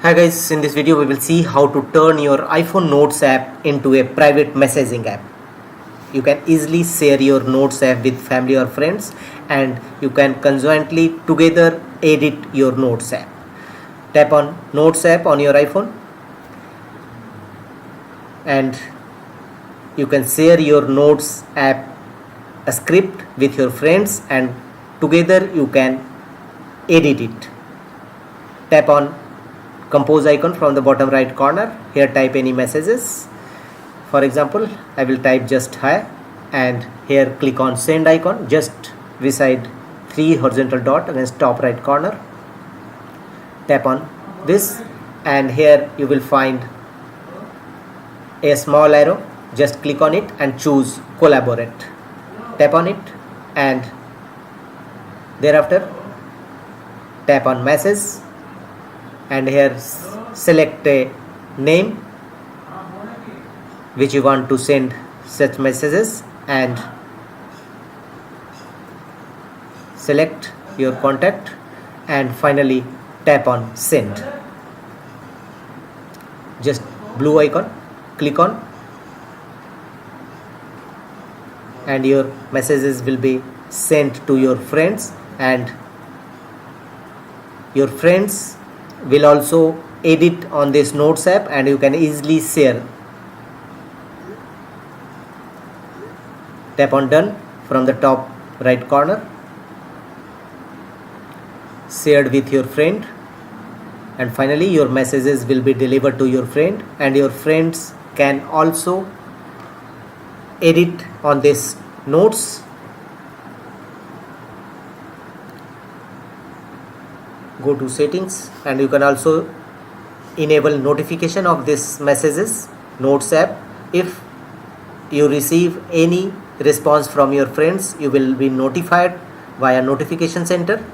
Hi guys, in this video we will see how to turn your iPhone Notes app into a private messaging app. You can easily share your Notes app with family or friends, and you can conjointly together edit your Notes app. Tap on Notes app on your iPhone and you can share your Notes app a script with your friends, and together you can edit it. Tap on compose icon from the bottom right corner. Here type any messages. For example, I will type just hi, and here click on send icon just beside 3 horizontal dot against top right corner. Tap on this and here you will find a small arrow. Just click on it and choose collaborate. Tap on it and thereafter tap on message, and here select a name which you want to send such messages, and select your contact, and finally tap on send. Just blue icon, click on, and your messages will be sent to your friends, and your friends will also edit on this Notes app and you can easily share. Tap on done from the top right corner. Shared with your friend, and finally your messages will be delivered to your friend, and your friends can also edit on this Notes. Go to settings and you can also enable notification of this messages Notes app. If you receive any response from your friends, you will be notified via notification center.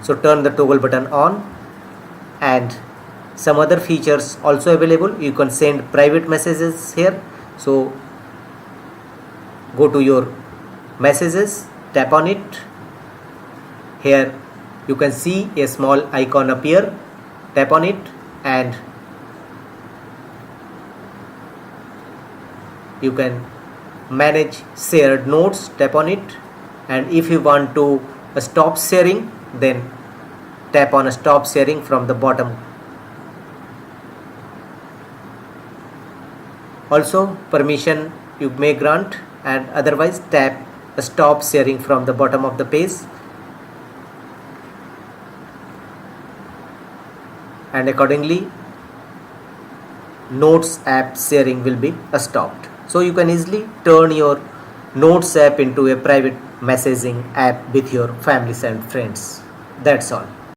So turn the toggle button on, and some other features also available. You can send private messages here. So go to your messages, tap on it. Here you can see a small icon appear. Tap on it and you can manage shared notes. Tap on it, and if you want to stop sharing, then tap on stop sharing from the bottom. Also permission you may grant, and otherwise tap stop sharing from the bottom of the page, and accordingly Notes app sharing will be stopped. So you can easily turn your Notes app into a private messaging app with your families and friends. That's all.